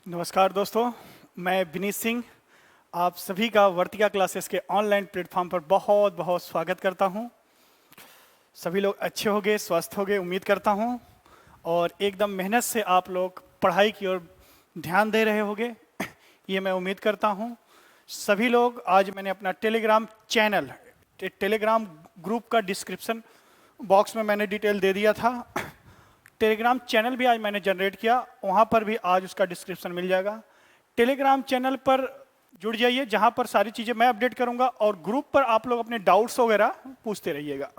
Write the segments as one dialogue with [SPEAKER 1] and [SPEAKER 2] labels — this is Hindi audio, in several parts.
[SPEAKER 1] नमस्कार दोस्तों, मैं विनीत सिंह आप सभी का वर्तिका क्लासेस के ऑनलाइन प्लेटफॉर्म पर बहुत बहुत स्वागत करता हूं। सभी लोग अच्छे होंगे, स्वस्थ होंगे उम्मीद करता हूं और एकदम मेहनत से आप लोग पढ़ाई की ओर ध्यान दे रहे होंगे ये मैं उम्मीद करता हूं। सभी लोग आज मैंने अपना टेलीग्राम चैनल टेलीग्राम ग्रुप का डिस्क्रिप्शन बॉक्स में मैंने डिटेल दे दिया था। टेलीग्राम चैनल भी आज मैंने जनरेट किया, वहाँ पर भी आज उसका डिस्क्रिप्शन मिल जाएगा। टेलीग्राम चैनल पर जुड़ जाइए जहाँ पर सारी चीज़ें मैं अपडेट करूँगा और ग्रुप पर आप लोग अपने डाउट्स वगैरह पूछते रहिएगा।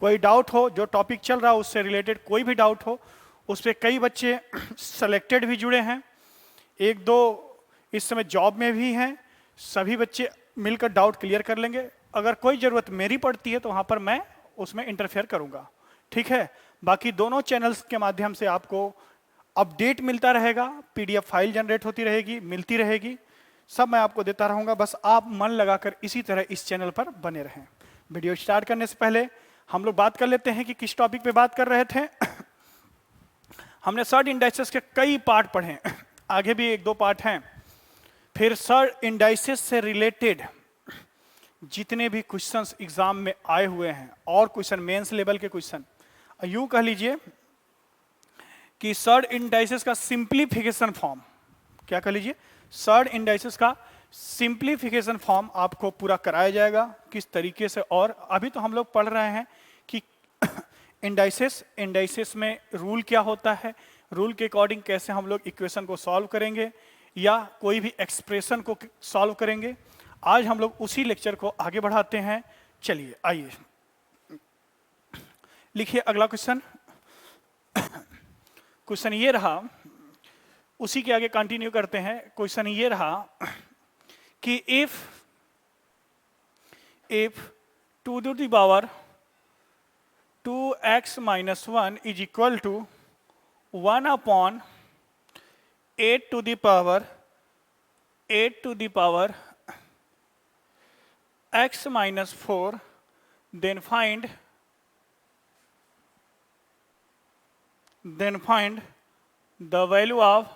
[SPEAKER 1] कोई डाउट हो, जो टॉपिक चल रहा हो उससे रिलेटेड कोई भी डाउट हो, उस पर कई बच्चे सेलेक्टेड भी जुड़े हैं, एक दो इस समय जॉब में भी हैं। सभी बच्चे मिलकर डाउट क्लियर कर लेंगे। अगर कोई ज़रूरत मेरी पड़ती है तो वहाँ पर मैं उसमें इंटरफेयर करूँगा, ठीक है। बाकी दोनों चैनल्स के माध्यम से आपको अपडेट मिलता रहेगा, पीडीएफ फाइल जनरेट होती रहेगी, मिलती रहेगी, सब मैं आपको देता रहूँगा। बस आप मन लगाकर इसी तरह इस चैनल पर बने रहें। वीडियो स्टार्ट करने से पहले हम लोग बात कर लेते हैं कि किस टॉपिक पे बात कर रहे थे। हमने सर्ड इंडाइसेस के कई पार्ट पढ़े, आगे भी एक दो पार्ट हैं। फिर सर्ड इंडाइसेस से रिलेटेड जितने भी क्वेश्चंस एग्जाम में आए हुए हैं और क्वेश्चन मेंस लेवल के क्वेश्चन, यूं कह लीजिए कि सर्ड इंडाइसेस का सिंप्लीफिकेशन फॉर्म, क्या कह लीजिए, सर्ड इंडाइसेस का सिंप्लीफिकेशन फॉर्म आपको पूरा कराया जाएगा किस तरीके से। और अभी तो हम लोग पढ़ रहे हैं कि इंडाइसेस में रूल क्या होता है, रूल के अकॉर्डिंग कैसे हम लोग इक्वेशन को सॉल्व करेंगे या कोई भी एक्सप्रेशन को सॉल्व करेंगे। आज हम लोग उसी लेक्चर को आगे बढ़ाते हैं। चलिए आइए लिखिए अगला क्वेश्चन। क्वेश्चन ये रहा, उसी के आगे कंटिन्यू करते हैं। क्वेश्चन ये रहा कि if two to the power 2x minus 1 is equal to 1 upon 8 to the power x minus 4, then find the value of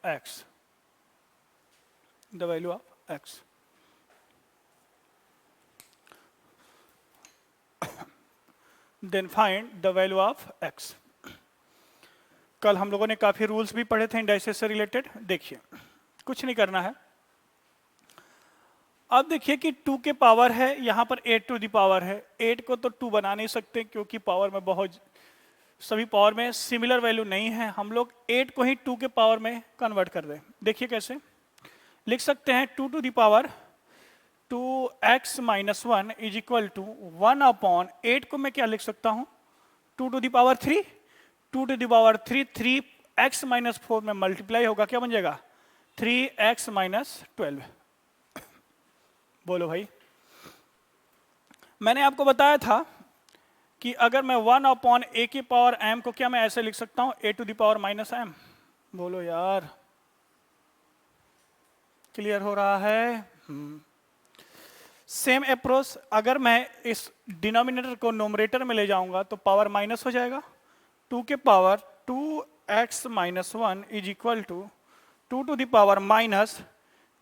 [SPEAKER 1] x, the value of x. Then find the value of x. कल हम लोगों ने काफी रूल्स भी पढ़े थे इंडाइसेस से रिलेटेड। देखिए कुछ नहीं करना है। अब देखिए कि 2 के पावर है, यहां पर 8 टू दी पावर है। 8 को तो 2 बना नहीं सकते क्योंकि पावर में बहुत सभी पावर में सिमिलर वैल्यू नहीं है। हम लोग 8 को ही 2 के पावर में कन्वर्ट कर दें। देखिए कैसे लिख सकते हैं, 2 to the power 2x minus 1 is equal to 1 upon 8 को मैं क्या लिख सकता हूं, 2 to the power 3, 2 to the power 3, 3x minus 4 में मल्टीप्लाई होगा, क्या बन जाएगा 3x माइनस 12। बोलो भाई, मैंने आपको बताया था कि अगर मैं 1 अपॉन a की पावर m को क्या मैं ऐसे लिख सकता हूं, a to the power minus m। बोलो यार, क्लियर हो रहा है? सेम अप्रोच, अगर मैं इस डिनोमिनेटर को नोमरेटर में ले जाऊंगा तो पावर माइनस हो जाएगा। 2 के power 2x minus 1 is equal to 2 to the power minus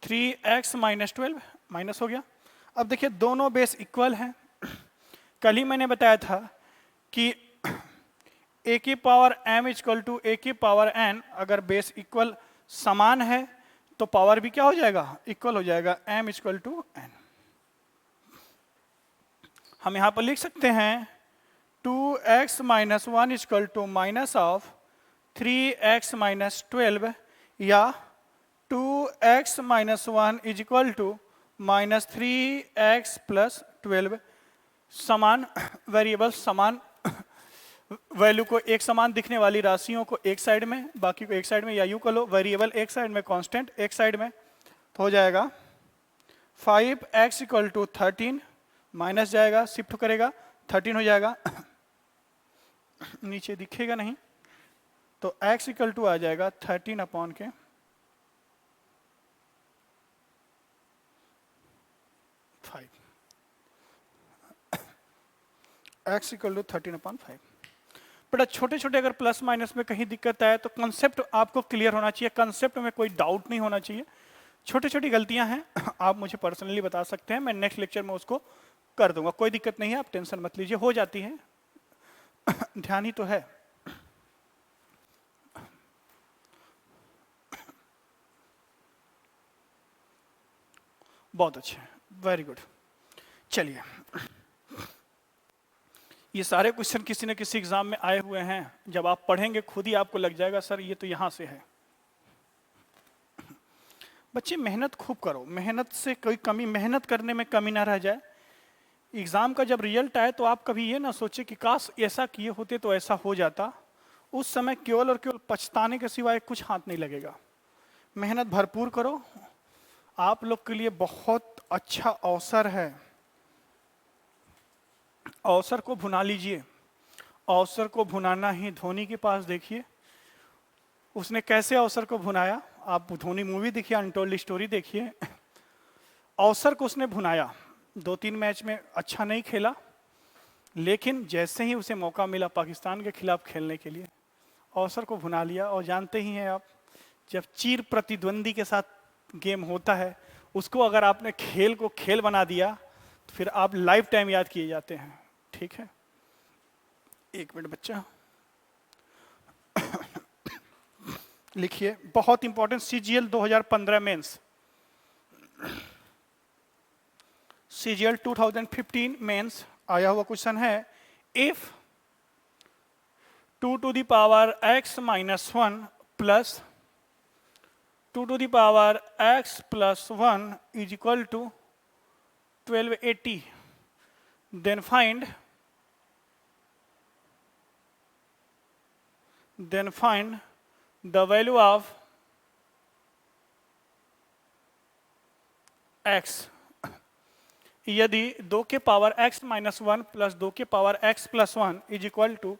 [SPEAKER 1] 3x minus 12, minus हो गया। अब देखिए दोनों बेस इक्वल हैं। कल ही मैंने बताया था कि a की power m equal to a की पावर n, अगर बेस इक्वल समान है तो पावर भी क्या हो जाएगा, इक्वल हो जाएगा, m इक्वल टू n। हम यहां पर लिख सकते हैं 2x minus 1 equal to minus of 3x minus 12 या 2x minus 1 is equal to minus 3x plus 12। समान वेरिएबल, समान वैल्यू को, एक समान दिखने वाली राशियों को एक साइड में, बाकी को एक साइड में, या यूं कर लो वेरिएबल एक साइड में, कांस्टेंट एक साइड में, तो हो जाएगा 5x इक्वल टू 13, माइनस जाएगा, शिफ्ट करेगा 13 हो जाएगा, नीचे दिखेगा नहीं, तो x इक्वल टू आ जाएगा 13 अपॉन के 5, x इक्वल टू 13 अपॉन 5। बड़ा छोटे छोटे अगर प्लस माइनस में कहीं दिक्कत आए तो कॉन्सेप्ट आपको क्लियर होना चाहिए, कॉन्सेप्ट में कोई डाउट नहीं होना चाहिए। छोटी छोटी गलतियां हैं, आप मुझे पर्सनली बता सकते हैं, मैं नेक्स्ट लेक्चर में उसको कर दूंगा, कोई दिक्कत नहीं है, आप टेंशन मत लीजिए, हो जाती है। ध्यान ही तो है। बहुत अच्छे, वेरी गुड। चलिए, ये सारे क्वेश्चन किसी न किसी एग्जाम में आए हुए हैं, जब आप पढ़ेंगे खुद ही आपको लग जाएगा सर ये तो यहां से है। बच्चे मेहनत खूब करो, मेहनत से कोई कमी, मेहनत करने में कमी ना रह जाए। एग्जाम का जब रिजल्ट आए तो आप कभी ये ना सोचे कि काश ऐसा किए होते तो ऐसा हो जाता। उस समय केवल और केवल पछताने के सिवाय कुछ हाथ नहीं लगेगा। मेहनत भरपूर करो, आप लोग के लिए बहुत अच्छा अवसर है। अवसर को भुना लीजिए, अवसर को भुनाना ही धोनी के पास देखिए, उसने कैसे अवसर को भुनाया। आप धोनी मूवी देखिए, अनटोल्ड स्टोरी देखिए, अवसर को उसने भुनाया। 2-3 मैच में अच्छा नहीं खेला, लेकिन जैसे ही उसे मौका मिला पाकिस्तान के खिलाफ खेलने के लिए, अवसर को भुना लिया। और जानते ही हैं आप, जब चीर प्रतिद्वंदी के साथ गेम होता है, उसको अगर आपने खेल को खेल बना दिया तो फिर आप लाइफ टाइम याद किए जाते हैं। ठीक है, एक मिनट बच्चा लिखिए, बहुत important, CGL 2015 mains, CGL 2015 mains आया हुआ क्वेश्चन है। If 2 to the power x minus 1 plus 2 to the power x plus 1 is equal to 1280, then find the value of x। यदि 2 के पावर x माइनस 1 प्लस 2 के power x plus 1 is equal to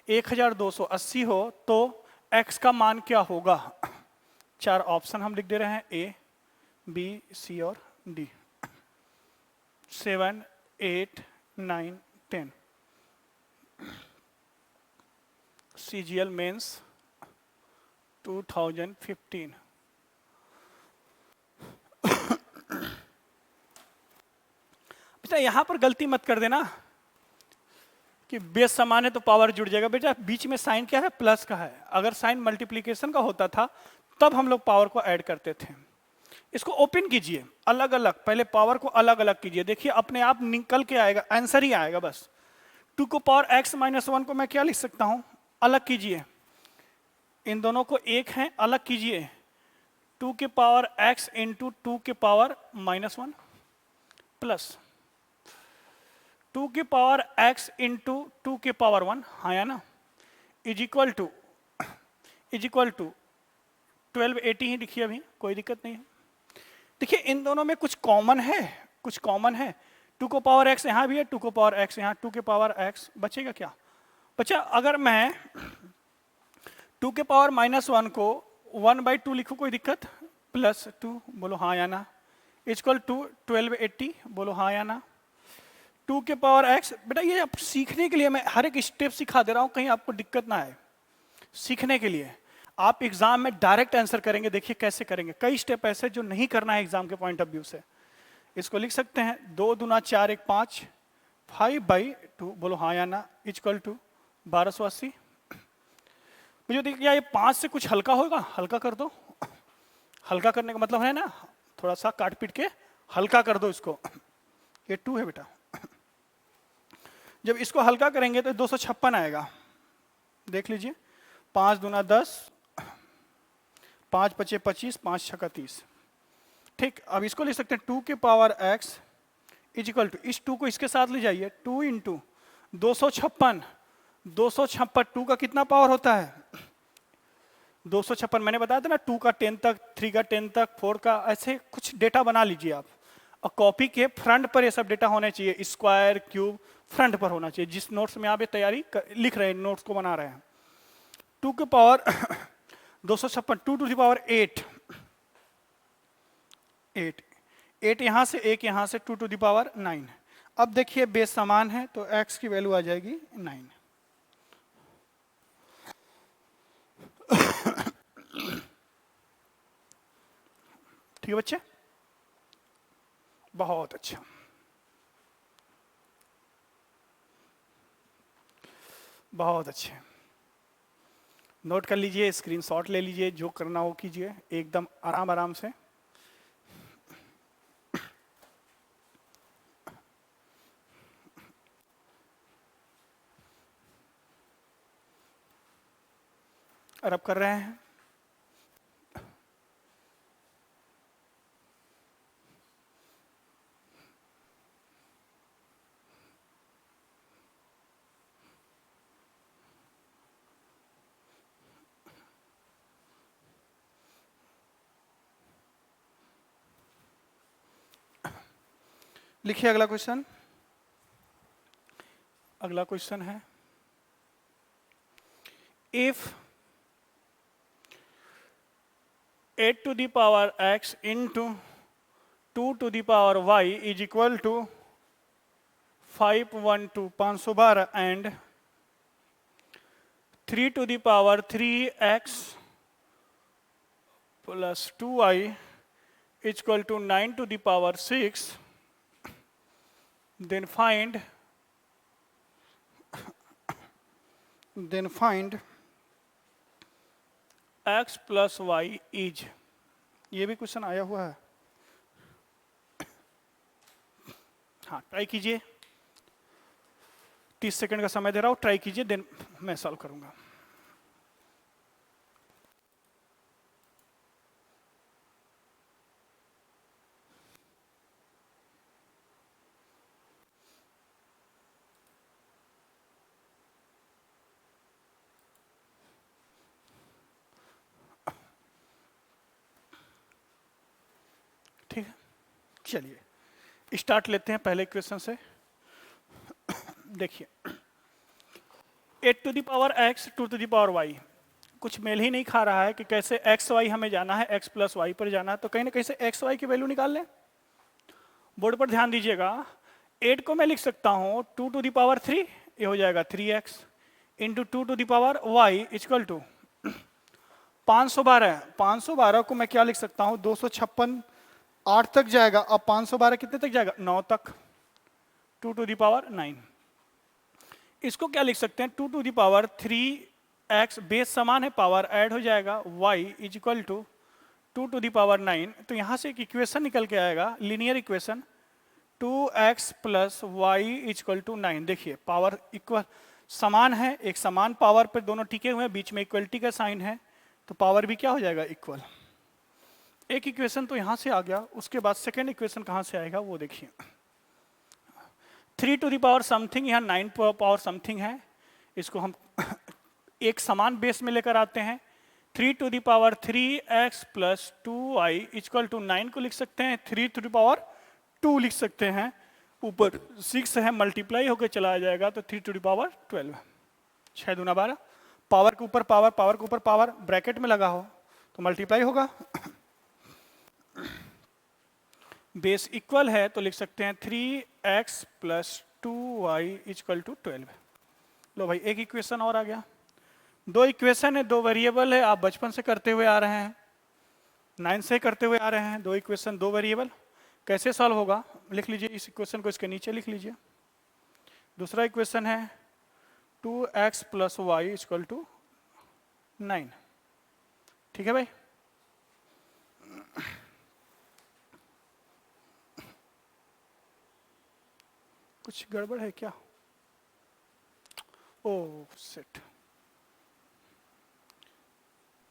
[SPEAKER 1] 1280 हो तो x का मान क्या होगा। 4 ऑप्शन हम लिख दे रहे हैं, A, B, C और D। 7, 8, 9, 10। CGL mains 2015। बेटा यहां पर गलती मत कर देना कि बेस समान है तो पावर जुड़ जाएगा। बेटा बीच में साइन क्या है, प्लस का है। अगर साइन मल्टीप्लिकेशन का होता था तब हम लोग पावर को ऐड करते थे। इसको ओपन कीजिए, अलग अलग, पहले पावर को अलग अलग कीजिए, देखिए अपने आप निकल के आएगा, आंसर ही आएगा बस। 2 को पावर x माइनस 1 को मैं क्या लिख सकता हूं, अलग कीजिए, इन दोनों को एक है, अलग कीजिए। 2 के पावर x इंटू 2 के पावर माइनस 1 प्लस 2 के पावर x इंटू 2 के पावर 1, हाँ या ना, इज इक्वल टू 1280 ही लिखिए, अभी कोई दिक्कत नहीं है। देखिए इन दोनों में कुछ कॉमन है, कुछ कॉमन है। 2 को पावर x यहां भी है, 2 को पावर x यहां, 2 के पावर x बचेगा क्या बचा। अगर मैं 2 के पावर माइनस 1 को 1/2 लिखूं, कोई दिक्कत, प्लस 2, बोलो हाँ या ना, इक्वल टू 1280, बोलो हाँ या ना। 2 के पावर x, बेटा ये आप सीखने के लिए मैं हर एक स्टेप सिखा दे रहा हूं, कहीं आपको दिक्कत ना आए। सीखने के लिए आप एग्जाम में डायरेक्ट आंसर करेंगे, देखिए कैसे करेंगे। कई स्टेप ऐसे जो नहीं करना है एग्जाम के पॉइंट ऑफ व्यू से। इसको लिख सकते हैं 2 दूना 4 1 5, 5/2, बोलो हाँ या ना, इक्वल टू 1280। मुझे देखिए ये 5 से कुछ हल्का होगा, हल्का कर दो। हल्का करने का मतलब है ना, थोड़ा सा काट पीट के हल्का कर दो इसको। ये 2 है बेटा, जब इसको हल्का करेंगे तो 256 आएगा, देख लीजिए। 5 दूना 10, 5 पचे 25, 5 छक्का 30। ठीक, अब इसको लिख सकते हैं 2 के power x is equal to, इस 2 को इसके साथ ले जाइए, 2 इंटू 256। 2 का कितना पावर होता है, 256। मैंने बताया था ना, 2 का 10 तक, 3 का 10 तक, 4 का, ऐसे कुछ डेटा बना लीजिए आप। और कॉपी के फ्रंट पर ये सब डेटा होने चाहिए, स्क्वायर क्यूब फ्रंट पर होना चाहिए। जिस नोट्स में आप ये तैयारी लिख रहे हैं, नोट्स को बना रहे हैं। 2 के पावर 256, 2 टू द पावर 8, 8 यहां से, 1 यहां से, 2 टू द पावर 9। अब देखिए बेस समान है तो x की वैल्यू आ जाएगी 9। ठीक है बच्चे, बहुत अच्छा। बहुत अच्छे, नोट कर लीजिए, स्क्रीनशॉट ले लीजिए, जो करना हो कीजिए, एकदम आराम आराम से। और अब कर रहे हैं लिखिए अगला क्वेश्चन। अगला क्वेश्चन है, if 8 to the power x into 2 to the power y is equal to 512 512 and 3 to the power 3x plus 2y is equal to 9 to the power 6, then find x plus y is, ये भी क्वेश्चन आया हुआ है। हाँ, ट्राई कीजिए, 30 सेकंड का समय दे रहा हूं, ट्राई कीजिए, देन मैं सॉल्व करूंगा। ठीक है, चलिए स्टार्ट लेते हैं पहले क्वेश्चन से। देखिए, 8 to the power x 2 to the power y, कुछ मेल ही नहीं खा रहा है कि कैसे एक्स वाई हमें जाना है, एक्स प्लस वाई पर जाना है, तो कहीं ना कहीं से एक्स वाई की वैल्यू निकाल लें। बोर्ड पर ध्यान दीजिएगा, 8 को मैं लिख सकता हूं 2 to the power 3, ये हो जाएगा 3x into 2 to the power y equal to 512। 512 को मैं क्या लिख सकता हूं, 256 8 तक जाएगा, अब 512 कितने तक जाएगा, 9 तक, 2 to the power 9। इसको क्या लिख सकते हैं, 2 to the power 3x, base समान है, पावर ऐड हो जाएगा, y is equal to 2 to the power 9। तो यहां से एक इक्वेशन निकल के आएगा, linear equation, 2x plus y is equal to 9। देखिए पावर इक्वल समान है, एक समान पावर पर दोनों टिके हुए हैं, बीच में इक्वलिटी का साइन है, तो पावर भी क्या हो जाएगा, इक्वल। एक इक्वेशन तो यहां से आ गया, उसके बाद सेकेंड इक्वेशन कहां से आएगा वो देखिए, 3 to the power समथिंग, यहाँ 9 पावर समथिंग है, इसको हम एक समान बेस में लेकर आते हैं, 3 to the power 3x plus 2y equal to 9 को लिख सकते हैं, 3 to the power 2 लिख सकते हैं, ऊपर 6 है, मल्टीप्लाई होकर चला जाएगा, तो 3 to the power 12, 6 दूना 12, पावर के ऊपर पावर, पावर के ऊपर पावर, ब्रैकेट में लगा हो तो मल्टीप्लाई होगा। बेस इक्वल है तो लिख सकते हैं 3x plus 2y equal to 12। लो भाई, एक इक्वेशन और आ गया। दो इक्वेशन है, दो वेरिएबल है, आप बचपन से करते हुए आ रहे हैं, 9 से करते हुए आ रहे हैं, दो इक्वेशन दो वेरिएबल, कैसे सॉल्व होगा, लिख लीजिए इस इक्वेशन को, इसके नीचे लिख लीजिए। दूसरा इक्वेशन है 2x plus y equal to 9। ठीक है भाई, कुछ गड़बड़ है क्या, ओ सेट,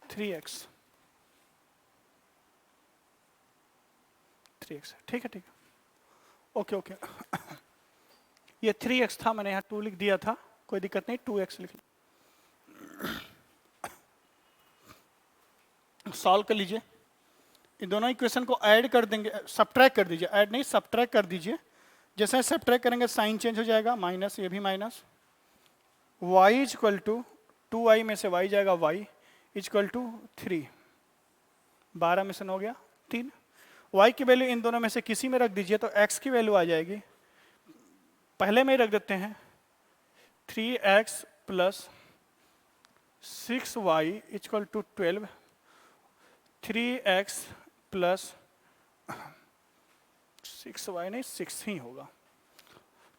[SPEAKER 1] 3x, ठीक है ठीक है, ओके ओके। ये 3x था, मैंने यहाँ 2 लिख दिया था, कोई दिक्कत नहीं, 2x लिख सॉल्व कर लीजिए। इन दोनों इक्वेशन को ऐड कर देंगे, सब्ट्रैक्ट कर दीजिए, ऐड नहीं सब्ट्रैक्ट कर दीजिए। जैसे सब्ट्रैक्ट करेंगे साइन चेंज हो जाएगा, माइनस, ये भी minus, y equal to 2y में से y जाएगा y इक्वल टू 3, 12 में से 9 गया 3, y की वैल्यू इन दोनों में से किसी में रख दीजिए तो x की वैल्यू आ जाएगी, पहले में ही रख देते हैं, 3x plus 6y equal to 12, 3x plus 6y नहीं 6 ही होगा,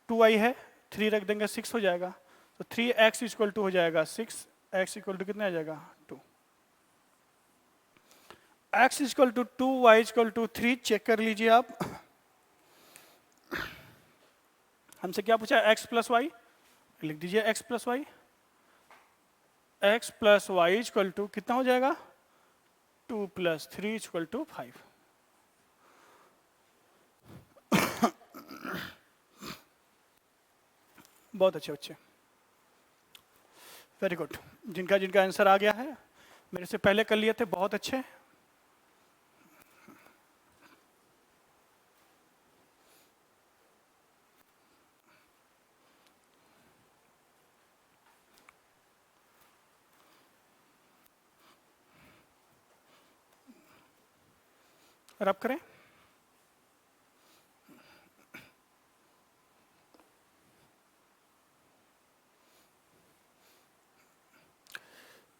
[SPEAKER 1] 2y है, 3 रख देंगे 6 हो जाएगा, तो 3x इक्वल टू हो जाएगा 6, x इक्वल टू कितना आ जाएगा 2, x equal to 2, y equal to 3, check कर लीजिए आप। हमसे क्या पूछा, x प्लस वाई, लिख दीजिए x plus y, x plus y equal to कितना हो जाएगा 2 प्लस 3 इक्वल टू 5। बहुत अच्छे बच्चे, वेरी गुड। जिनका जिनका आंसर आ गया है, मेरे से पहले कर लिए थे, बहुत अच्छे। रब करें,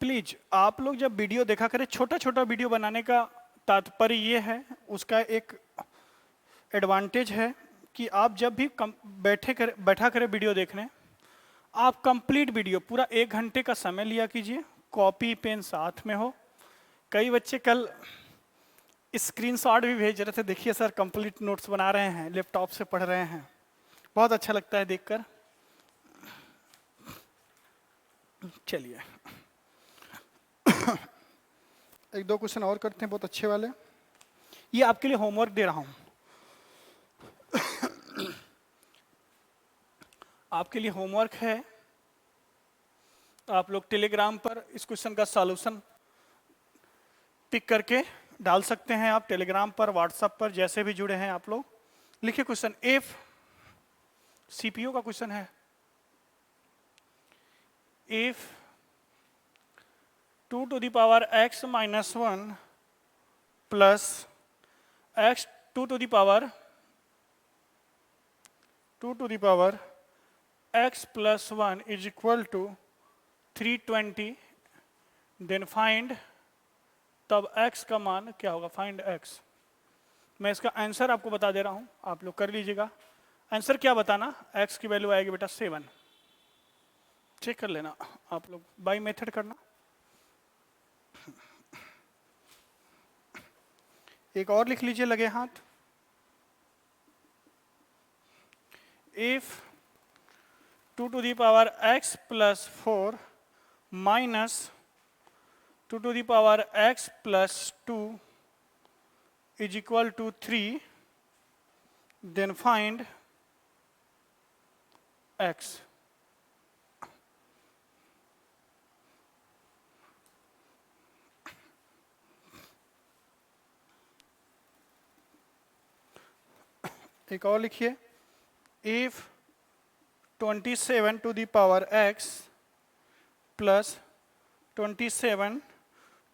[SPEAKER 1] प्लीज आप लोग जब वीडियो देखा करें, छोटा छोटा वीडियो बनाने का तात्पर्य ये है, उसका एक एडवांटेज है कि आप जब भी बैठा करें वीडियो देखने, आप कंप्लीट वीडियो पूरा 1 घंटे का समय लिया कीजिए, कॉपी पेन साथ में हो। कई बच्चे कल स्क्रीनशॉट भी भेज रहे थे, देखिए सर कंप्लीट नोट्स बना रहे हैं, लैपटॉप से पढ़ रहे हैं, बहुत अच्छा लगता है देखकर। चलिए एक दो क्वेश्चन और करते हैं, बहुत अच्छे वाले। ये आपके लिए होमवर्क दे रहा हूं, आपके लिए होमवर्क है। आप लोग टेलीग्राम पर इस क्वेश्चन का सॉल्यूशन पिक करके डाल सकते हैं, आप टेलीग्राम पर, व्हाट्सएप पर, जैसे भी जुड़े हैं आप लोग। लिखिए क्वेश्चन, इफ सीपीयू का क्वेश्चन है, if 2 to the power x minus 1 plus x 2 to the power x plus 1 is equal to 320, then find, तब x का मान क्या होगा, फाइंड x। मैं इसका आंसर आपको बता दे रहा हूं, आप लोग कर लीजिएगा। आंसर क्या बताना, x की वैल्यू आएगी बेटा 7, चेक कर लेना आप लोग, बाय मेथड करना। एक और लिख लीजिए लगे हाथ, if 2 to the power x plus 4 minus 2 to the power x plus 2 is equal to 3, then find x। एक और लिखिए, if 27 to the power x plus 27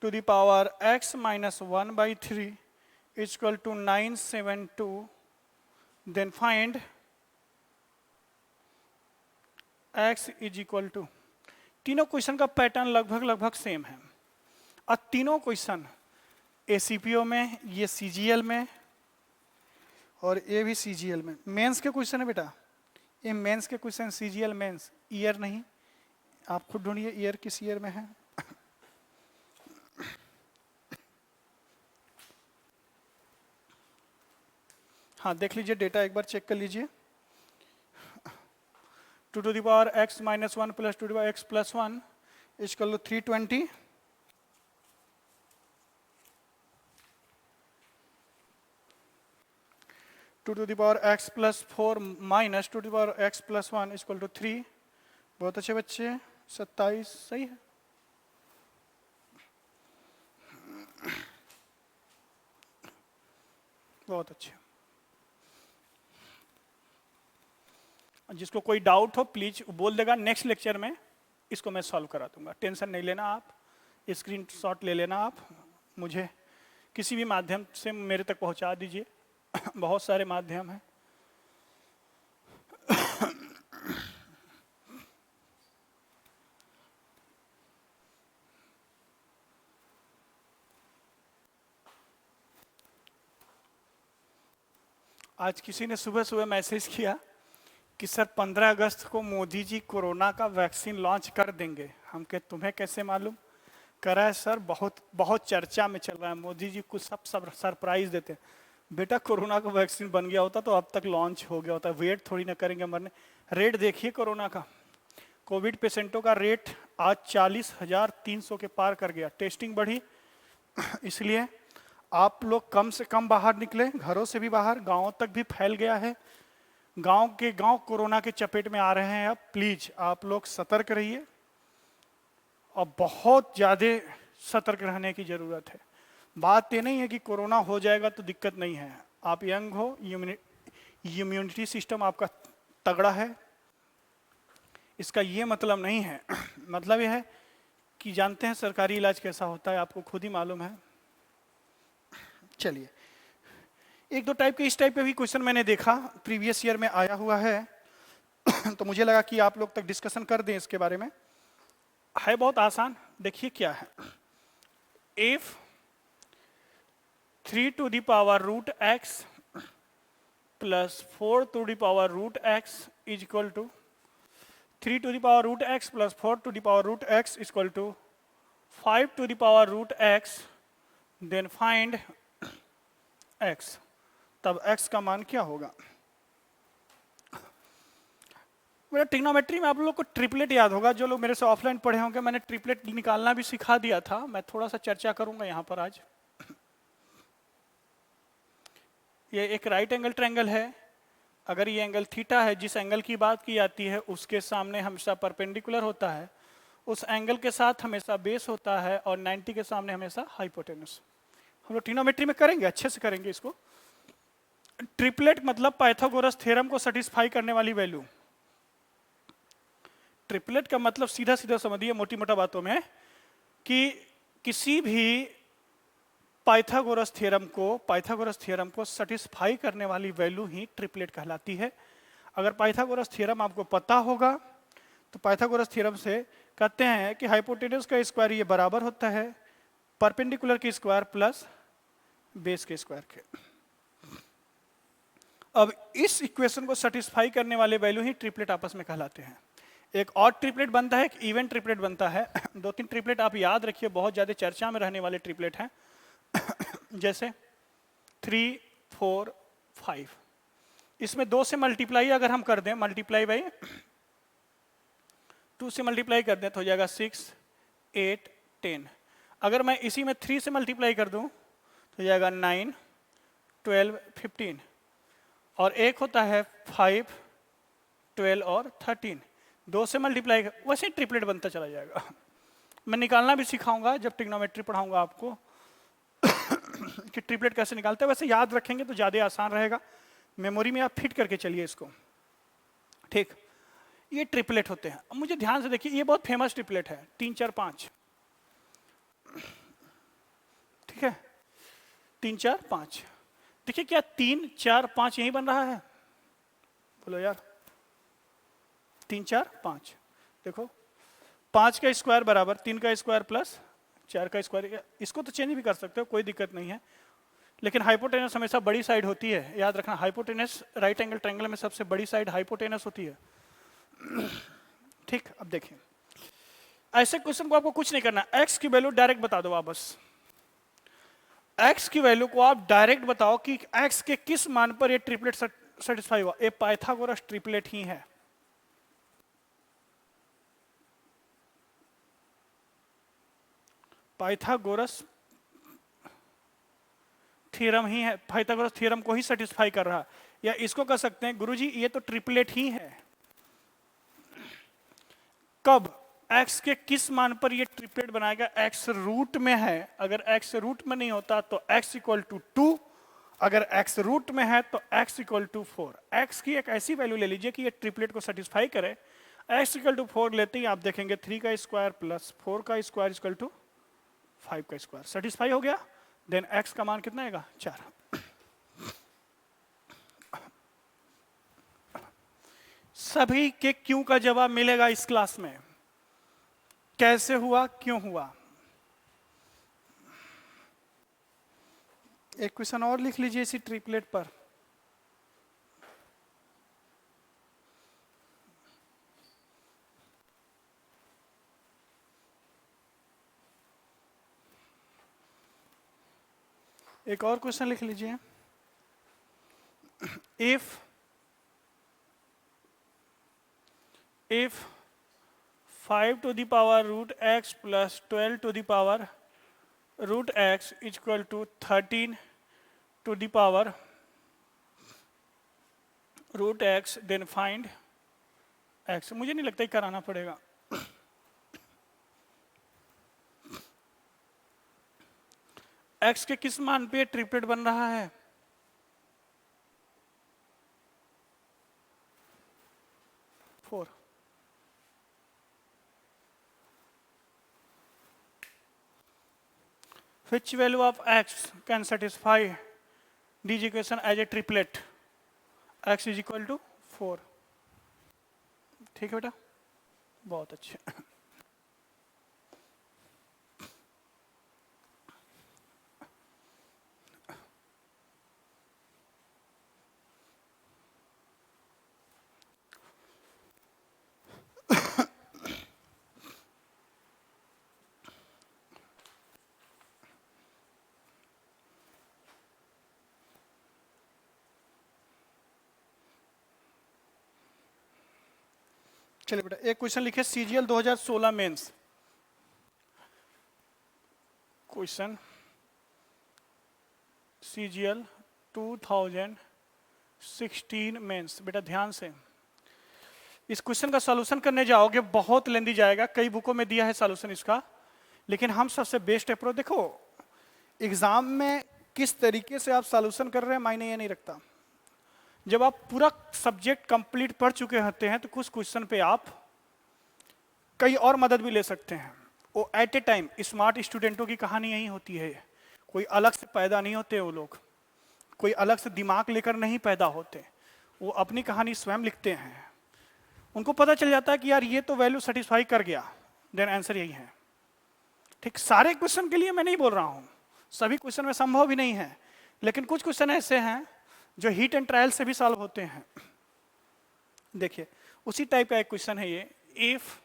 [SPEAKER 1] to the power x minus 1 by 3 is equal to 972, then find x is equal to। तीनों क्वेश्चन का पैटर्न लगभग सेम है, और तीनों क्वेश्चन एसीपीओ में, ये सीजीएल में, और ये भी सीजीएल में। मेंस के क्वेश्चन है बेटा, ये मेंस के क्वेश्चन, सीजीएल मेंस, ईयर नहीं, आप खुद ढूंढिए ईयर किस ईयर में है। हाँ देख लीजिए डेटा, एक बार चेक कर लीजिए। 2 to the power x minus 1 plus 2 to the power x plus 1 is equal to 320, 2 to the power x plus 4 minus 2 to the power x plus 1 is equal to 3। बहुत अच्छे बच्चे, 27 सही है। बहुत अच्छे। जिसको कोई डाउट हो प्लीज बोल देगा, नेक्स्ट लेक्चर में इसको मैं सॉल्व करा दूंगा, टेंशन नहीं लेना आप। स्क्रीनशॉट ले लेना आप, मुझे किसी भी माध्यम से मेरे तक पहुंचा दीजिए, बहुत सारे माध्यम हैं। आज किसी ने सुबह सुबह मैसेज किया कि सर 15 अगस्त को मोदी जी कोरोना का वैक्सीन लॉन्च कर देंगे। हम कहे तुम्हें कैसे मालूम? करा है सर, बहुत बहुत चर्चा में चल रहा है, मोदी जी कुछ सब सरप्राइज देते हैं। बेटा कोरोना का वैक्सीन बन गया होता तो अब तक लॉन्च हो गया होता, वेट थोड़ी ना करेंगे मरने। रेट देखिए कोरोना का, कोविड पेशेंटों का रेट आज 40,300 के पार कर गया। टेस्टिंग बढ़ी, इसलिए आप लोग कम से कम बाहर निकले, घरों से भी बाहर, गांवों तक भी फैल गया है। गांव के गांव कोरोना के चपेट में आ रहे हैं। अब प्लीज आप लोग सतर्क रहिए और बहुत ज़्यादा सतर्क रहने की ज़रूरत है। बात ये नहीं है कि कोरोना हो जाएगा तो दिक्कत नहीं है। आप यंग हो, इम्यूनिटी सिस्टम आपका तगड़ा है, इसका ये मतलब नहीं है। मतलब ये है कि जानते हैं सरकारी इलाज कैसा होता है, आपको खुद ही मालूम है। चलिए, एक दो टाइप के इस टाइप के भी क्वेश्चन मैंने देखा, प्रीवियस ईयर में आया हुआ है। तो मुझे लगा कि आप लोग तक डिस्कशन कर दें इसके बारे में। है बहुत आसान, देखिए क्या है। If 3 to the power root x plus 4 to the power root x is equal to 3 to the power root x plus 4 to the power root x is equal to 5 to the power root x, then find x। तब x का मान क्या होगा? मेरा ट्रिग्नोमेट्री में आप लोग को ट्रिपलेट याद होगा, जो लोग मेरे से ऑफलाइन पढ़े होंगे। मैंने ट्रिपलेट निकालना भी सिखा दिया था, मैं थोड़ा सा चर्चा करूंगा यहाँ पर आज। ये एक राइट एंगल ट्रायंगल है। अगर ये एंगल थीटा है, जिस एंगल की बात की जाती है उसके सामने हमेशा परपेंडिकुलर होता है, उस एंगल के साथ हमेशा बेस होता है, और 90 के सामने हमेशा हाइपोटेनस। हम लोग ट्रिग्नोमेट्री में करेंगे, अच्छे से करेंगे इसको। ट्रिपलेट मतलब पाइथागोरस थ्योरम को सेटिस्फाई करने वाली वैल्यू। ट्रिपलेट का मतलब सीधा सीधा समझिए मोटी मोटा बातों में कि किसी भी पाइथागोरस थ्योरम को सेटिस्फाई करने वाली वैल्यू ही ट्रिपलेट कहलाती है। अगर पाइथागोरस थ्योरम आपको पता होगा तो पाइथागोरस थ्योरम से कहते हैं कि हाइपोटेनस का स्क्वायर ये बराबर होता है परपेंडिकुलर के स्क्वायर प्लस बेस के स्क्वायर के। अब इस इक्वेशन को सेटिस्फाई करने वाले वैल्यू ही ट्रिपलेट आपस में कहलाते हैं। एक और ट्रिपलेट बनता है, एक इवेंट ट्रिपलेट बनता है। दो तीन ट्रिपलेट आप याद रखिए, बहुत ज्यादा चर्चा में रहने वाले ट्रिपलेट हैं। जैसे 3, 4, 5। इसमें 2 से मल्टीप्लाई अगर हम कर दें, मल्टीप्लाई बाई 2 से मल्टीप्लाई कर दें तो हो जाएगा 6, 8, 10। अगर मैं इसी में 3 से मल्टीप्लाई कर दूं तो हो जाएगा 9, 12, 15। और एक होता है 5, 12 और 13। 2 से मल्टीप्लाई, वैसे ही ट्रिपलेट बनता चला जाएगा। मैं निकालना भी सिखाऊंगा जब ट्रिग्नोमेट्री पढ़ाऊंगा आपको कि ट्रिपलेट कैसे निकालते हैं। वैसे याद रखेंगे तो ज़्यादा आसान रहेगा, मेमोरी में आप फिट करके चलिए इसको। ठीक, ये ट्रिपलेट होते हैं। अब मुझे ध्यान से देखिए, ये बहुत फेमस ट्रिपलेट है, 3, 4, 5। ठीक है, 3, 4, 5। देखिए क्या 3, 4, 5 यही बन रहा है? बोलो यार, 3, 4, 5। देखो 5 का स्क्वायर बराबर 3 का स्क्वायर प्लस 4 का स्क्वायर। इसको तो चेंज भी कर सकते हो, कोई दिक्कत नहीं है, लेकिन हाइपोटेनस हमेशा बड़ी साइड होती है, याद रखना। हाइपोटेनस राइट एंगल ट्रायंगल में सबसे बड़ी साइड हाइपोटेनस होती है। ठीक, अब देखिए ऐसे क्वेश्चन को आपको कुछ नहीं करना, एक्स की वैल्यू डायरेक्ट बता दो आप। बस एक्स की वैल्यू को आप डायरेक्ट बताओ कि एक्स के किस मान पर ये ट्रिपलेट सेटिस्फाई हुआ। ये पाइथागोरस ट्रिपलेट ही है। पाइथागोरस थ्योरम ही है, पाइथागोरस थ्योरम को ही सेटिस्फाई कर रहा है। या इसको कह सकते हैं गुरुजी ये तो ट्रिपलेट ही है। कब? x के किस मान पर ये ट्रिपलेट बनाएगा? x रूट में है। अगर x रूट में नहीं होता तो x इक्वल टू 2, अगर x रूट में है तो x इक्वल टू 4। x की एक ऐसी वैल्यू ले लीजिए कि ये ट्रिपलेट को सेटिस्फाई करे। x इक्वल टू 4 लेते ही आप देखेंगे 3 का स्क्वायर प्लस 4 का स्क्वायर इक्वल टू 5 का स्क्वायर। सेटिस्फाई हो गया। देन x का मान कितना आएगा? 4। सभी के क्यों का जवाब मिलेगा इस क्लास में। कैसे हुआ, क्यों हुआ। एक क्वेश्चन और लिख लीजिए इसी ट्रिपलेट पर। एक और क्वेश्चन लिख लीजिए। If 5 to the power root x plus 12 to the power root x is equal to 13 to the power root x, then find x। मुझे नहीं लगता ही कराना पड़ेगा। x के किस मान पे ट्रिपलेट बन रहा है? Four. Which value of x can satisfy this equation as a triplet? x is equal to 4। ठीक है बेटा, बहुत अच्छे। चलिए बेटा, एक क्वेश्चन लिखे CGL 2016 mains. Question CGL 2016 mains. बेटा ध्यान से इस क्वेश्चन का सॉल्यूशन करने जाओगे बहुत लेंदी जाएगा, कई बुकों में दिया है सॉल्यूशन इसका, लेकिन हम सबसे बेस्ट अप्रोच, देखो एग्जाम में किस तरीके से आप सॉल्यूशन कर रहे हैं मायने ये नहीं रखता। जब आप पूरा सब्जेक्ट कंप्लीट पढ़ चुके होते हैं तो कुछ क्वेश्चन पे आप कई और मदद भी ले सकते हैं। वो एट ए टाइम स्मार्ट स्टूडेंटों की कहानी यही होती है, कोई अलग से पैदा नहीं होते वो लोग, कोई अलग से दिमाग लेकर नहीं पैदा होते, वो अपनी कहानी स्वयं लिखते हैं। उनको पता चल जाता है कि यार ये तो वैल्यू सेटिस्फाई कर गया, देन आंसर यही है। ठीक, सारे क्वेश्चन के लिए मैं नहीं बोल रहा हूँ, सभी क्वेश्चन में संभव भी नहीं है, लेकिन कुछ क्वेश्चन ऐसे हैं जो हीट एंड ट्रायल से भी सॉल्व होते हैं। देखिए उसी टाइप का एक क्वेश्चन है ये। If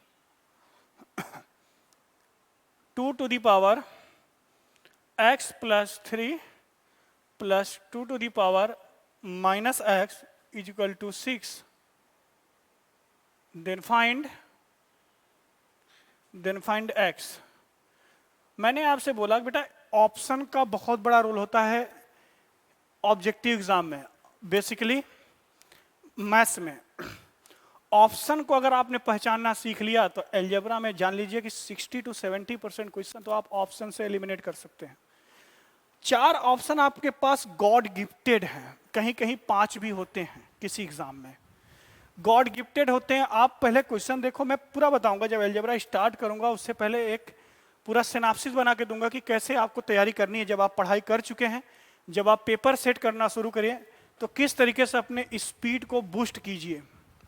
[SPEAKER 1] 2 to the power x plus 3 plus 2 to the power minus x is equal to 6, then find x। मैंने आपसे बोला कि बेटा ऑप्शन का बहुत बड़ा रोल होता है ऑब्जेक्टिव एग्जाम में, बेसिकली मैथ्स में। ऑप्शन को अगर आपने पहचानना सीख लिया तो अलजेब्रा में जान लीजिए कि 60 to 70% क्वेश्चन तो आप ऑप्शन से एलिमिनेट कर सकते हैं। 4 ऑप्शन आपके पास गॉड गिफ्टेड हैं, कहीं कहीं 5 भी होते हैं किसी एग्जाम में, गॉड गिफ्टेड होते हैं। आप पहले क्वेश्चन देखो, मैं पूरा बताऊंगा जब अलजेब्रा स्टार्ट करूंगा, उससे पहले एक पूरा सिनाप्सिस बना के दूंगा कि कैसे आपको तैयारी करनी है। जब आप पढ़ाई कर चुके हैं, जब आप पेपर सेट करना शुरू करिए तो किस तरीके से अपने स्पीड को बूस्ट कीजिए,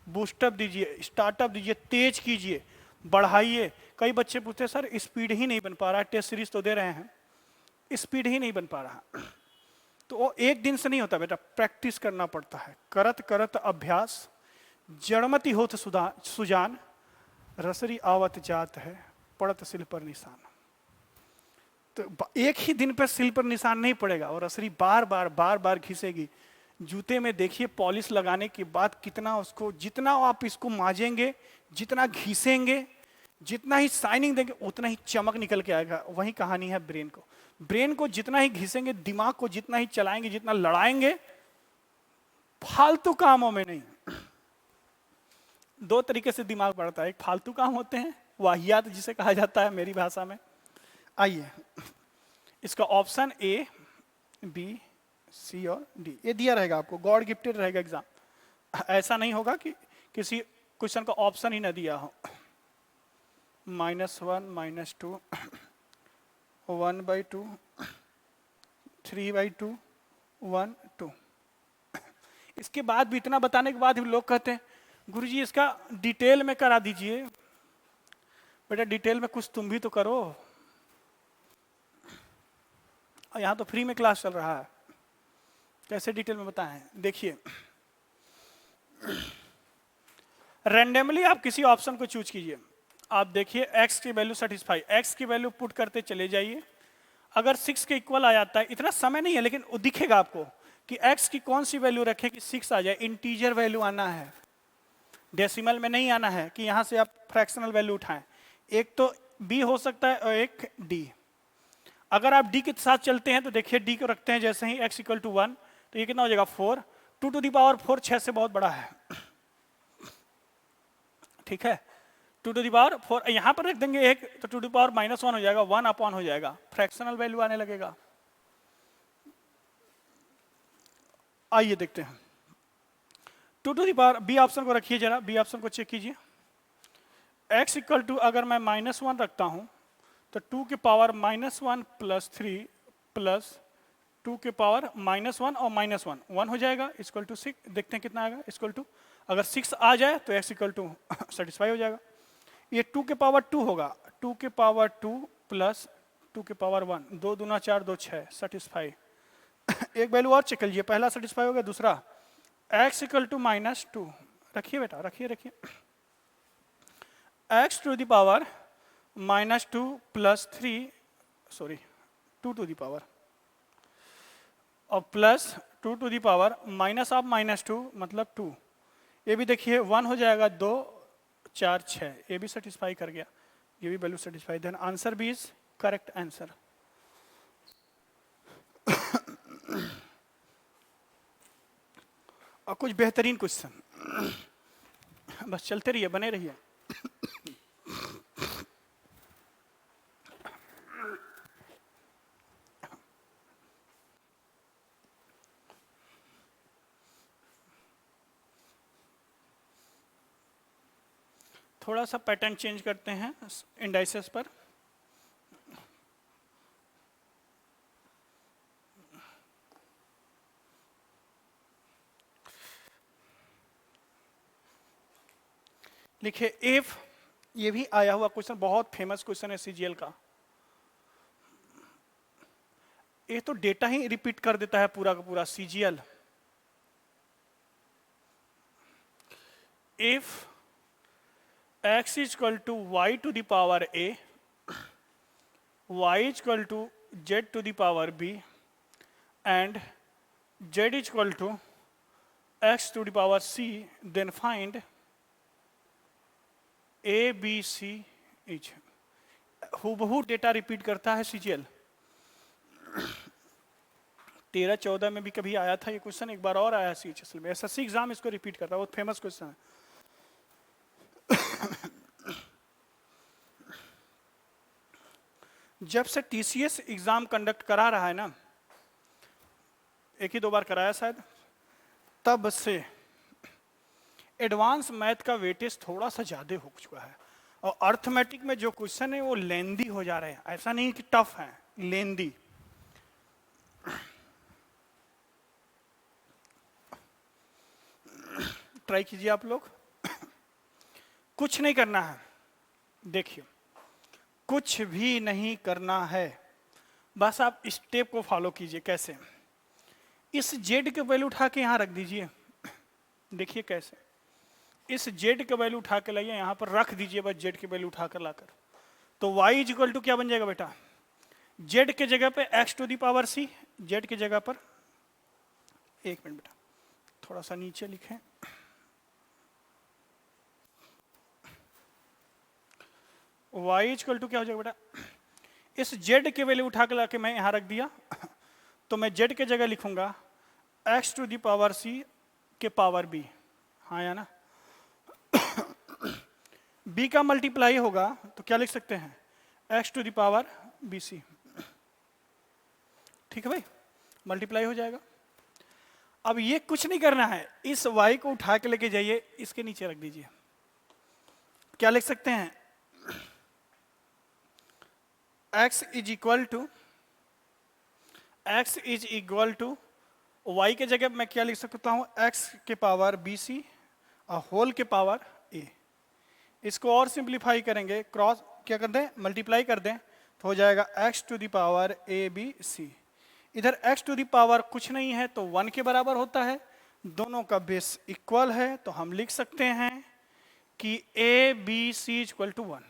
[SPEAKER 1] बूस्टअप दीजिए, स्टार्टअप दीजिए, तेज कीजिए, बढ़ाइए। कई बच्चे पूछते हैं सर स्पीड ही नहीं बन पा रहा है, टेस्ट सीरीज तो दे रहे हैं, स्पीड ही नहीं बन पा रहा। तो वो एक दिन से नहीं होता बेटा, प्रैक्टिस करना पड़ता है। करत करत अभ्यास जड़मति होत सुजान, रसरी आवत जात है पड़त सिल पर निशान। तो एक ही दिन पर सिल पर निशान नहीं पड़ेगा, और रसरी बार बार घिसेगी। जूते में देखिए पॉलिश लगाने के बाद कितना उसको, जितना आप इसको मांजेंगे, जितना घिसेंगे, जितना ही शाइनिंग देंगे, उतना ही चमक निकल के आएगा। वही कहानी है ब्रेन को। ब्रेन को जितना ही घिसेंगे, दिमाग को जितना ही चलाएंगे, जितना लड़ाएंगे, फालतू कामों में नहीं। 2 तरीके से दिमाग बढ़ता है, एक फालतू काम होते हैं, वाहियात जिसे कहा जाता है मेरी भाषा में। आइए इसका ऑप्शन ए, बी, सी और डी ये दिया रहेगा आपको, गॉड गिफ्टेड रहेगा एग्जाम। ऐसा नहीं होगा कि किसी क्वेश्चन का ऑप्शन ही ना दिया हो। -1, -2, 1/2, 3/2, 1, 2। इसके बाद भी, इतना बताने के बाद भी लोग कहते हैं गुरुजी इसका डिटेल में करा दीजिए। बेटा डिटेल में कुछ तुम भी तो करो, यहाँ तो फ्री में क्लास चल रहा है, कैसे डिटेल में बताएं। देखिए रैंडमली आप किसी ऑप्शन को चूज कीजिए। आप देखिए x की वैल्यू सेटिस्फाई, x की वैल्यू पुट करते चले जाइए। अगर 6 के इक्वल आ जाता है, इतना समय नहीं है लेकिन वो दिखेगा आपको कि x की कौन सी वैल्यू रखें कि 6 आ जाए। इंटीजर वैल्यू आना है, डेसिमल में नहीं आना है कि यहां से आप फ्रैक्शनल वैल्यू उठाएं। एक तो b हो सकता है और एक d। अगर आप d के साथ चलते हैं तो देखिए d को रखते हैं जैसे ही x इक्वल टू 1, तो ये कितना हो जाएगा 4। 2 टू दी पावर 4 6 से बहुत बड़ा है, ठीक है। 2 टू दी पावर 4 यहां पर रख देंगे एक, तो 2 टू पावर -1 हो जाएगा, 1 अपॉन हो जाएगा, फ्रैक्शनल वैल्यू आने लगेगा। आइए देखते हैं 2 to the power, B option को रखिए जरा, बी ऑप्शन को चेक कीजिए। x इक्वल टू अगर मैं -1 रखता हूं तो 2 के पावर -1 प्लस 3 प्लस 2 के पावर -1 और -1 1 हो जाएगा, इक्वल टू 6। देखते हैं कितना आएगा, इक्वल टू अगर 6 आ जाए तो x इक्वल टू सेटिस्फाई हो जाएगा। ये 2 के पावर 2 होगा, 2 के पावर 2 प्लस 2 के पावर 1, 2 दूना 4 2 6, सेटिस्फाई। एक वैल्यू और चेक कीजिए, पहला सेटिस्फाई हो गया, दूसरा x इक्वल टू -2 रखिए बेटा, रखिए x to the power -2 plus 3, sorry 2 to the power और plus 2 to the power minus of -2 मतलब 2। ये भी देखिए 1 हो जाएगा, 2 4 6, ये भी सेटिस्फाई कर गया, ये भी value satisfy. Then answer B is correct answer. और कुछ बेहतरीन क्वेश्चन, बस चलते रहिए, बने रहिए। थोड़ा सा पैटर्न चेंज करते हैं इंडाइसेस पर। लिखिए इफ, ये भी आया हुआ क्वेश्चन, बहुत फेमस क्वेश्चन है सीजीएल का। ये तो डेटा ही रिपीट कर देता है पूरा का पूरा CGL. If x is equal to y to the power a, y is equal to z to the power b, and z is equal to x to the power c, then find a b c each। हूबहू डेटा रिपीट करता है सीजीएल। 13-14 में भी कभी आया था ये क्वेश्चन, एक बार और आया सीजीएल में, एसएससी एग्जाम इसको रिपीट करता है, बहुत फेमस क्वेश्चन है। जब से टीसीएस एग्जाम कंडक्ट करा रहा है ना, एक ही 2 बार कराया शायद, तब से एडवांस मैथ का वेटेज थोड़ा सा ज्यादा हो चुका है। और अर्थमेटिक में जो क्वेश्चन है वो लेंदी हो जा रहे हैं, ऐसा नहीं कि टफ है, लेंदी। ट्राई कीजिए आप लोग। कुछ नहीं करना है, देखिए कुछ भी नहीं करना है, बस आप स्टेप को फॉलो कीजिए। कैसे, इस जेड के वैल्यू उठा के यहां रख दीजिए। देखिए कैसे, इस जेड के वैल्यू उठा के लाइए यहां पर रख दीजिए, बस जेड के वैल्यू उठाकर लाकर। तो y इज इक्वल टू क्या बन जाएगा बेटा, जेड के जगह पे x to the power c, Z के जगह पर, एक मिनट बेटा थोड़ा सा नीचे लिखें, y इज इक्वल टू क्या हो जाएगा बेटा, इस z के वैल्यू उठा के लाके मैं यहां रख दिया, तो मैं z के जगह लिखूंगा x to the power c के पावर b। हाँ या ना, b का मल्टीप्लाई होगा तो क्या लिख सकते हैं, x to the power bc। ठीक है भाई, मल्टीप्लाई हो जाएगा। अब ये कुछ नहीं करना है, इस y को उठा के लेके जाइए, इसके नीचे रख दीजिए। क्या लिख सकते हैं, x is equal to y के जगह मैं क्या लिख सकता हूं, x के पावर bc और होल के पावर a। इसको और सिंप्लीफाई करेंगे, क्रॉस क्या कर दें, मल्टीप्लाई कर दें, तो हो जाएगा x to the power abc। इधर x टू द पावर कुछ नहीं है तो 1 के बराबर होता है, दोनों का बेस इक्वल है, तो हम लिख सकते हैं कि abc इक्वल टू 1।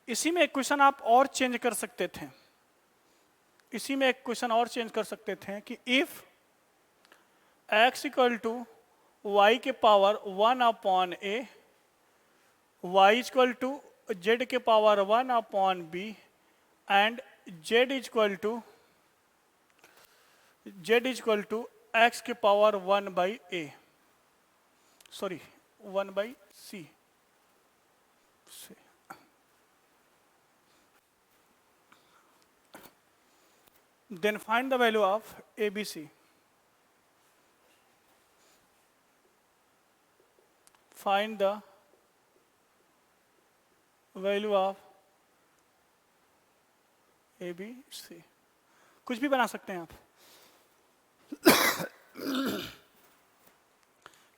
[SPEAKER 1] इसी में एक क्वेश्चन आप और चेंज कर सकते थे, इसी में एक क्वेश्चन और चेंज कर सकते थे कि if x equal to y के power 1 upon A, y equal to z के power 1 upon B and z equal to x के power 1 by A, sorry 1 by C. Then find the value of ABC. Find the value of ABC. कुछ भी बना सकते हैं आप,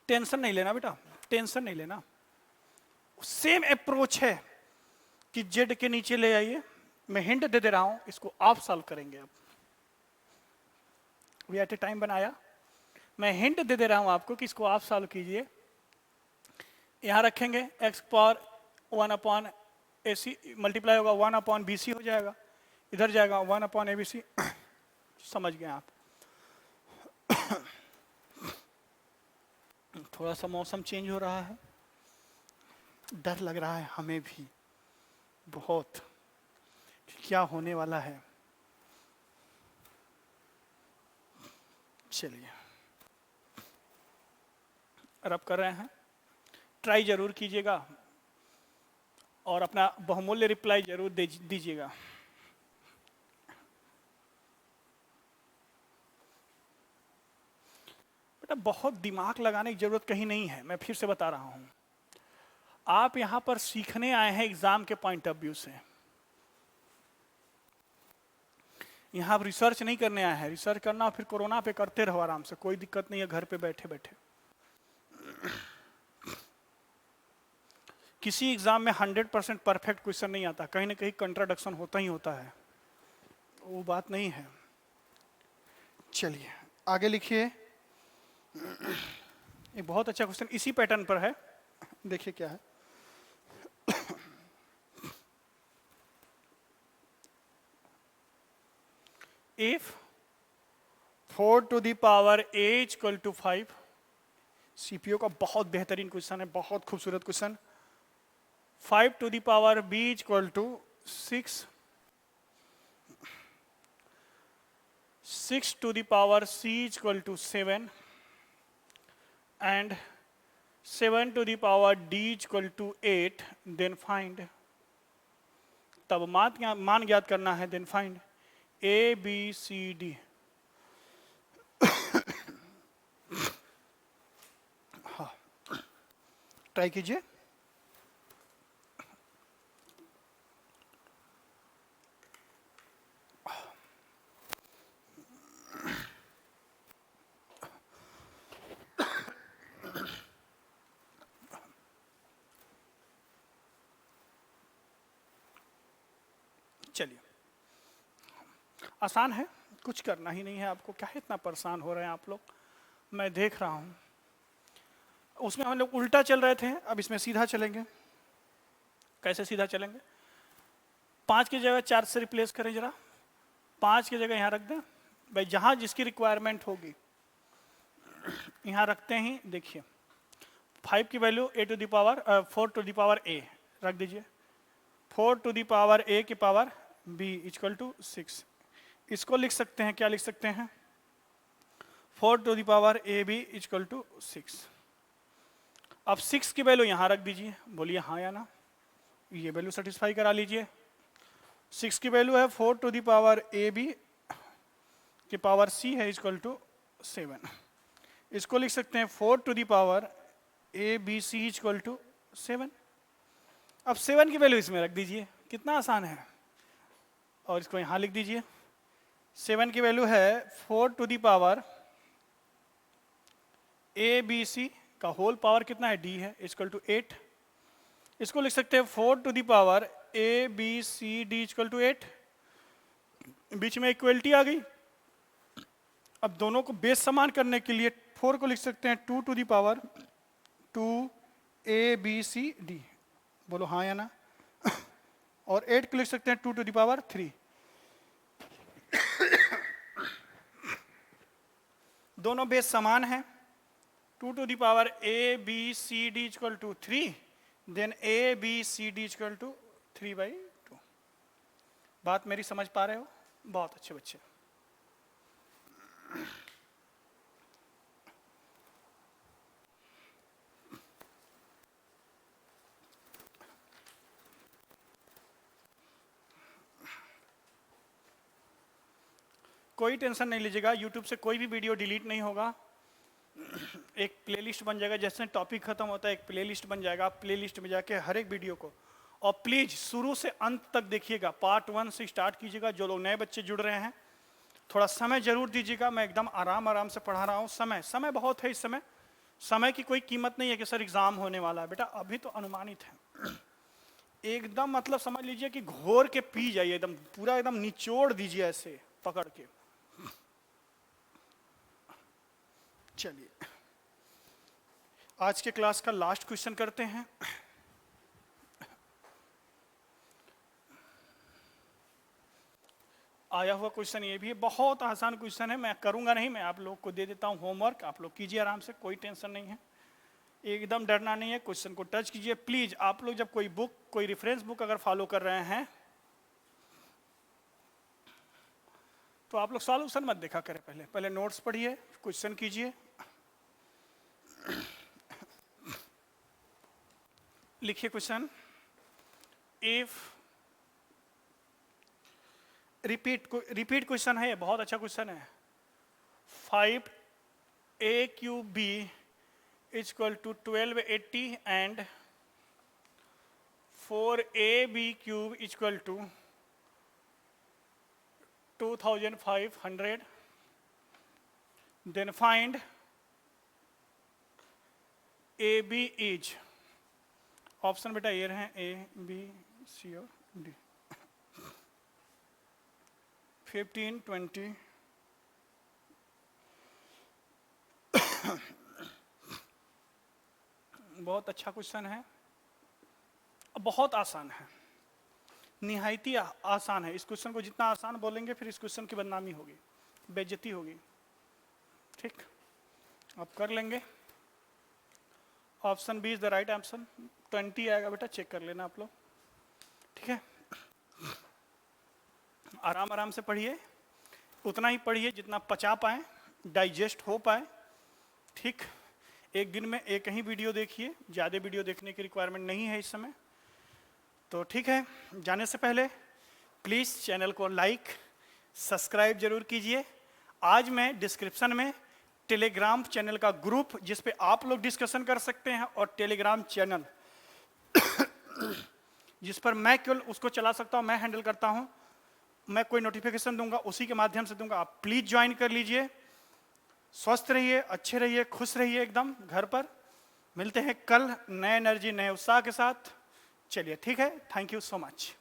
[SPEAKER 1] टेंशन नहीं लेना बेटा, टेंशन नहीं लेना। सेम अप्रोच है कि जेड के नीचे ले आइए, मैं हिंट दे दे रहा हूं, इसको आप सॉल्व करेंगे। अब वी एट ए टाइम बनाया, मैं हिंट दे दे रहा हूं आपको कि इसको आप सॉल्व कीजिए। यहां रखेंगे x पावर 1 अपॉन ए सी मल्टीप्लाई होगा 1 अपॉन बी सी हो जाएगा, इधर जाएगा 1 अपॉन ए बी सी। समझ गए आप? थोड़ा सा मौसम चेंज हो रहा है, डर लग रहा है हमें भी बहुत, क्या होने वाला है। चलिए रब कर रहे हैं, ट्राई जरूर कीजिएगा और अपना बहुमूल्य रिप्लाई जरूर दीजिएगा। बेटा बहुत दिमाग लगाने की जरूरत कहीं नहीं है, मैं फिर से बता रहा हूं। आप यहां पर सीखने आए हैं एग्जाम के पॉइंट ऑफ व्यू से, यहां आप रिसर्च नहीं करने आए हैं। रिसर्च करना फिर कोरोना पे करते रहो आराम से, कोई दिक्कत नहीं है, घर पे बैठे बैठे। किसी एग्जाम में 100% परफेक्ट क्वेश्चन नहीं आता, कहीं ना कहीं कंट्राडिक्शन होता ही होता है, वो बात नहीं है। चलिए आगे लिखिए, ये बहुत अच्छा क्वेश्चन इसी पैटर्न पर है, देखिए क्या है। If 4 to the power a equal to 5, CPO का बहुत बेहतरीन क्वेश्चन है, बहुत खूबसूरत question. 5 to the power b equal to 6, 6 to the power c equal to 7 and 7 to the power d equal to 8, then find. तब मान ज्ञात करना है, then find A B C D. हाँ ट्राई कीजिए। चलिए आसान है, कुछ करना ही नहीं है आपको, क्या है इतना परेशान हो रहे हैं आप लोग, मैं देख रहा हूं। उसमें हम लोग उल्टा चल रहे थे, अब इसमें सीधा चलेंगे। कैसे सीधा चलेंगे? 5 की जगह 4 से रिप्लेस करें जरा, 5 की जगह यहां रख दें भाई, जहां जिसकी रिक्वायरमेंट होगी यहां रखते ही। देखिए 5 की value a to the power 4 to the power a रख दीजिए, 4 टू द पावर a की पावर b इक्वल टू 6। इसको लिख सकते हैं, क्या लिख सकते हैं? 4 to the power A B equal to 6। अब 6 की वैल्यू यहां रख दीजिए, बोलिए हाँ या ना, ये वैल्यू सेटिस्फाई करा लीजिए। 6 की वैल्यू है 4 to the power A B की पावर c है इक्वल टू 7। इसको लिख सकते हैं 4 to the power A B C equal to 7। अब 7 की वैल्यू इसमें रख दीजिए, कितना आसान है, और इसको यहां लिख दीजिए। 7 की वैल्यू है 4 to the power A B C का होल पावर कितना है, d है, इक्वल टू 8। इसको लिख सकते हैं 4 to the power A B C D equal to 8। बीच में इक्वलिटी आ गई। अब दोनों को बेस समान करने के लिए 4 को लिख सकते हैं 2 to the power 2 A B C D. बोलो हाँ या ना। और 8 को लिख सकते हैं 2 to the power 3। दोनों बेस समान है। 2 to the power a b c d equal to 3, then a b c d equal to 3/2। बात मेरी समझ पा रहे हो? बहुत अच्छे बच्चे। कोई टेंशन नहीं लीजिएगा, YouTube से कोई भी वीडियो डिलीट नहीं होगा। एक प्लेलिस्ट बन जाएगा, जैसे टॉपिक खत्म होता है एक प्लेलिस्ट बन जाएगा। आप प्लेलिस्ट में जाके हर एक वीडियो को, और प्लीज शुरू से अंत तक देखिएगा, पार्ट 1 से स्टार्ट कीजिएगा। जो लोग नए बच्चे जुड़ रहे हैं थोड़ा समय जरूर दीजिएगा। मैं एकदम आराम से पढ़ा रहा हूँ। समय बहुत है। इस समय की कोई कीमत नहीं है कि सर एग्जाम होने वाला है। बेटा अभी तो अनुमानित है। एकदम मतलब समझ लीजिए कि घोर के पी जाइए, एकदम पूरा एकदम निचोड़ दीजिए ऐसे पकड़ के। चलिए आज के क्लास का लास्ट क्वेश्चन करते हैं। आया हुआ क्वेश्चन ये भी है, बहुत आसान क्वेश्चन है। मैं करूंगा नहीं, मैं आप लोग को दे देता हूं होमवर्क, आप लोग कीजिए आराम से, कोई टेंशन नहीं है, एकदम डरना नहीं है। क्वेश्चन को टच कीजिए प्लीज। आप लोग जब कोई बुक, कोई रेफरेंस बुक अगर फॉलो कर रहे हैं तो आप लोग सॉल्यूशन मत देखा करें, पहले नोट्स पढ़िए, क्वेश्चन कीजिए। लिखिए क्वेश्चन। इफ रिपीट क्वेश्चन है, बहुत अच्छा क्वेश्चन है। 5a³ b equal to 1280 and 4ab³ equal to 2500, then find AB is, option बेटा ये रहे A, B, C और D। 15, 20 बहुत अच्छा क्वेश्चन है, बहुत आसान है, निहायती आसान है। इस क्वेश्चन को जितना आसान बोलेंगे फिर इस क्वेश्चन की बदनामी होगी, बेइज्जती होगी। ठीक, आप कर लेंगे। Option B is the right answer. 20 आएगा बेटा, चेक कर लेना आप लोग। ठीक है, आराम से पढ़िए, उतना ही पढ़िए जितना पचा पाए, डाइजेस्ट हो पाए। ठीक, एक दिन में एक ही वीडियो देखिए, ज़्यादा वीडियो देखने की रिक्वायरमेंट नहीं है इस समय। तो ठीक है, जाने से पहले प्लीज़ चैनल को लाइक सब्सक्राइब जरूर कीजिए। आज मैं डिस्क्रिप्शन में टेलीग्राम चैनल का ग्रुप, जिस पे आप लोग डिस्कशन कर सकते हैं, और टेलीग्राम चैनल जिस पर मैं केवल उसको चला सकता हूं, मैं हैंडल करता हूं, मैं कोई नोटिफिकेशन दूंगा उसी के माध्यम से दूंगा। आप प्लीज ज्वाइन कर लीजिए। स्वस्थ रहिए, अच्छे रहिए, खुश रहिए एकदम घर पर। मिलते हैं कल नए एनर्जी, नए उत्साह के साथ। चलिए ठीक है, थैंक यू सो मच।